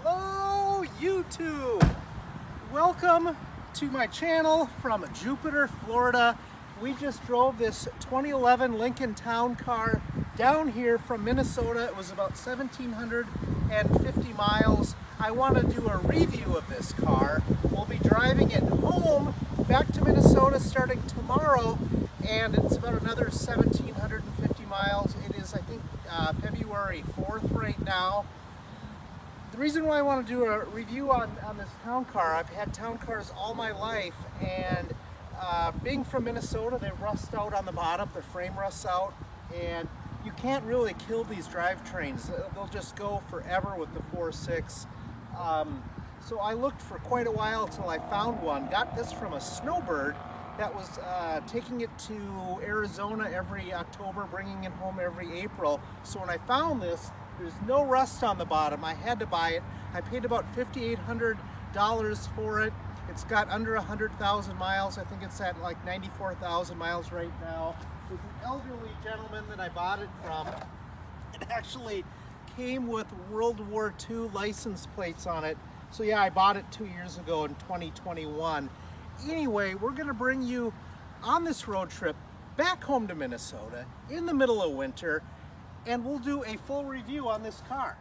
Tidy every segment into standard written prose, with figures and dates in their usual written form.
Hello YouTube! Welcome to my channel from Jupiter, Florida. We just drove this 2011 Lincoln Town Car down here from Minnesota. It was about 1,750 miles. I want to do a review of this car. We'll be driving it home back to Minnesota starting tomorrow, and it's about another 1,750 miles. It is, I think, February 4th right now. The reason why I want to do a review on this town car, I've had town cars all my life, and being from Minnesota, they rust out on the bottom, the frame rusts out, and you can't really kill these drivetrains. They'll just go forever with the 4.6. So I looked for quite a while until I found one. Got this from a snowbird that was taking it to Arizona every October, bringing it home every April. So when I found this, there's no rust on the bottom. I had to buy it. I paid about $5,800 for it. It's got under 100,000 miles. I think it's at like 94,000 miles right now. It was an elderly gentleman that I bought it from. It actually came with World War II license plates on it. So yeah, I bought it 2 years ago in 2021. Anyway, we're gonna bring you on this road trip back home to Minnesota in the middle of winter, and we'll do a full review on this car.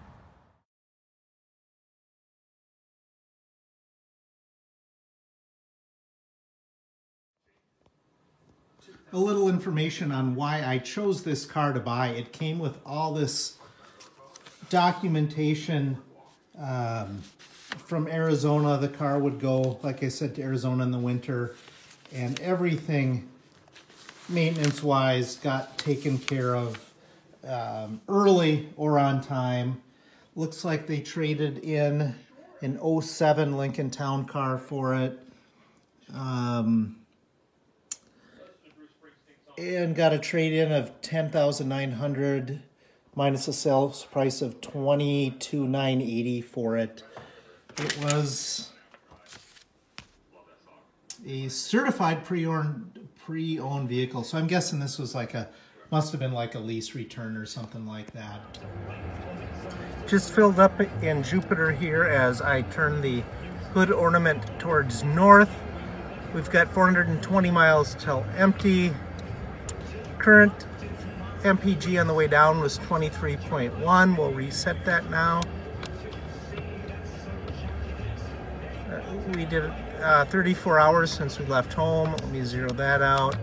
A little information on why I chose this car to buy. It came with all this documentation from Arizona. The car would go, like I said, to Arizona in the winter, and everything maintenance-wise got taken care of early or on time. Looks like they traded in an 07 Lincoln Town Car for it. And got a trade-in of $10,900 minus a sales price of $22,980 for it. It was a certified pre-owned vehicle, so I'm guessing this was like must have been like a lease return or something like that. Just filled up in Jupiter here as I turn the hood ornament towards north. We've got 420 miles till empty. Current MPG on the way down was 23.1. We'll reset that now. We did 34 hours since we left home. Let me zero that out.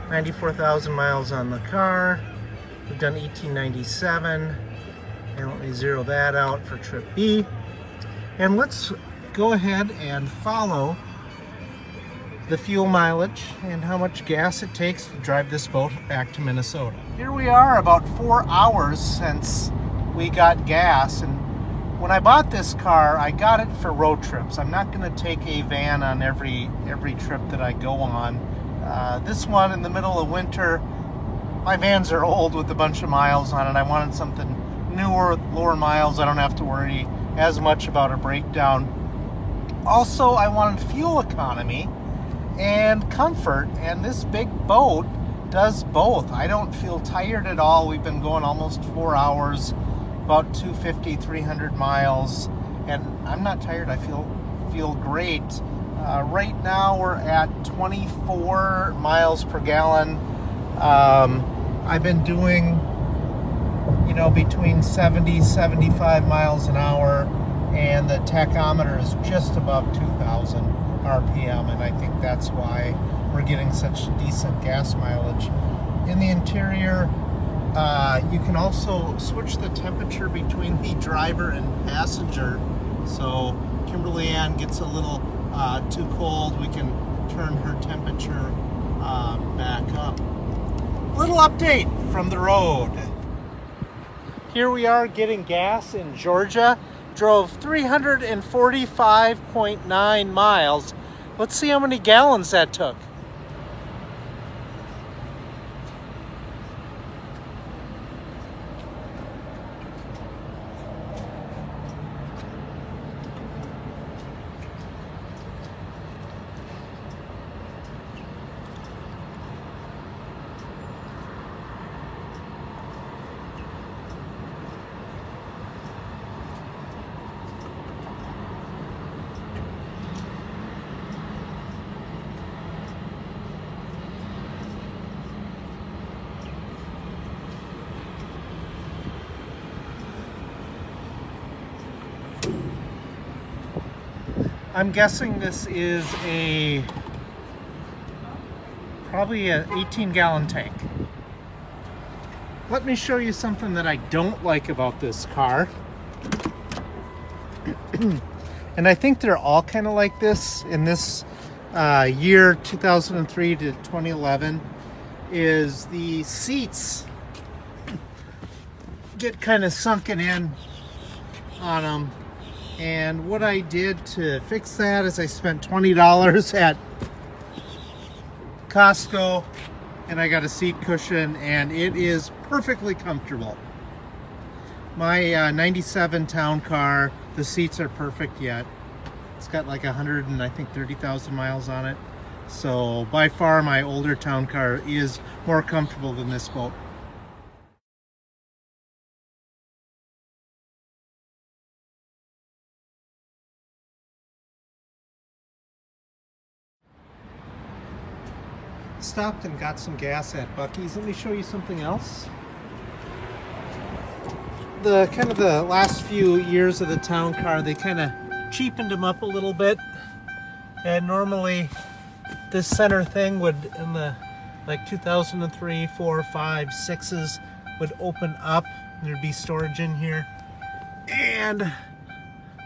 $94,000 miles on the car. We've done 1897. And let me zero that out for trip B. And let's go ahead and follow the fuel mileage and how much gas it takes to drive this boat back to Minnesota. Here we are about 4 hours since we got gas, and when I bought this car, I got it for road trips. I'm not going to take a van on every trip that I go on. This one in the middle of winter, my vans are old with a bunch of miles on it. I wanted something newer with lower miles. I don't have to worry as much about a breakdown. Also, I wanted fuel economy and comfort, and this big boat does both. I don't feel tired at all. We've been going almost 4 hours, about 250, 300 miles, and I'm not tired. I feel great. Right now we're at 24 miles per gallon. I've been doing, between 70, 75 miles an hour, and the tachometer is just above 2,000 RPM, and I think that's why we're getting such decent gas mileage. In the interior, you can also switch the temperature between the driver and passenger. So Kimberly Ann gets a little too cold, we can turn her temperature back up. Little update from the road. Here we are getting gas in Georgia. Drove 345.9 miles. Let's see how many gallons that took. I'm guessing this is probably an 18-gallon tank. Let me show you something that I don't like about this car. And I think they're all kind of like this in this year 2003 to 2011, is the seats get kind of sunken in on them. And what I did to fix that is I spent $20 at Costco and I got a seat cushion, and it is perfectly comfortable. My 97 town car, the seats are perfect yet. It's got like 30,000 miles on it. So by far my older town car is more comfortable than this boat. Stopped and got some gas at Buc-ee's. Let me show you something else. The last few years of the town car, they kind of cheapened them up a little bit. And normally this center thing would, in the like 2003, 4, 5, 6s, would open up. There'd be storage in here. And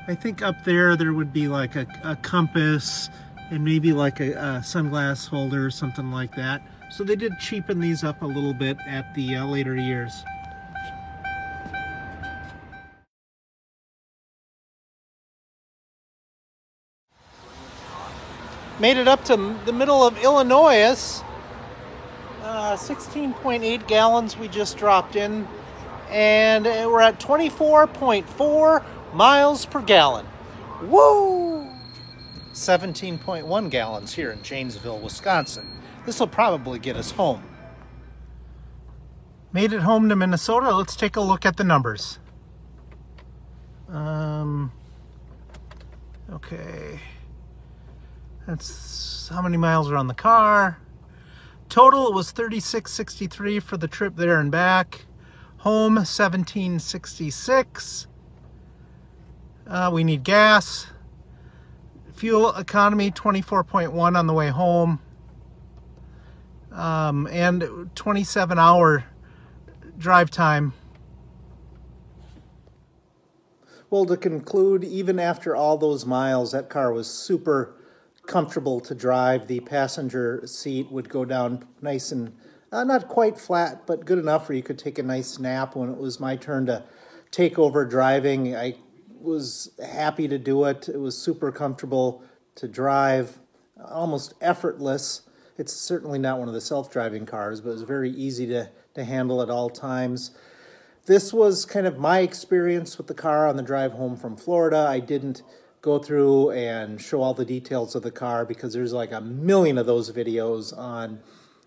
I think up there would be like a compass and maybe like a sunglass holder or something like that. So they did cheapen these up a little bit at the later years. Made it up to the middle of Illinois. 16.8 gallons we just dropped in, and we're at 24.4 miles per gallon. Woo! 17.1 gallons here in Janesville, Wisconsin. This will probably get us home. Made it home to Minnesota. Let's take a look at the numbers. Okay. That's how many miles are on the car. Total, it was 36.63 for the trip there and back. Home, 17.66. We need gas. Fuel economy, 24.1 on the way home. And 27-hour drive time. Well, to conclude, even after all those miles, that car was super comfortable to drive. The passenger seat would go down nice and not quite flat, but good enough where you could take a nice nap. When it was my turn to take over driving, I was happy to do it. It was super comfortable to drive, almost effortless. It's certainly not one of the self-driving cars, but it was very easy to handle at all times. This was kind of my experience with the car on the drive home from Florida. I didn't go through and show all the details of the car because there's like a million of those videos on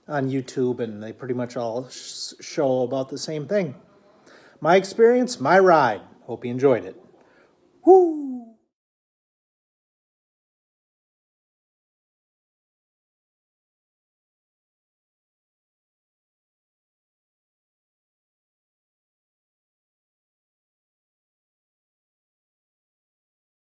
YouTube, and they pretty much all show about the same thing. My experience, my ride. Hope you enjoyed it. Woo!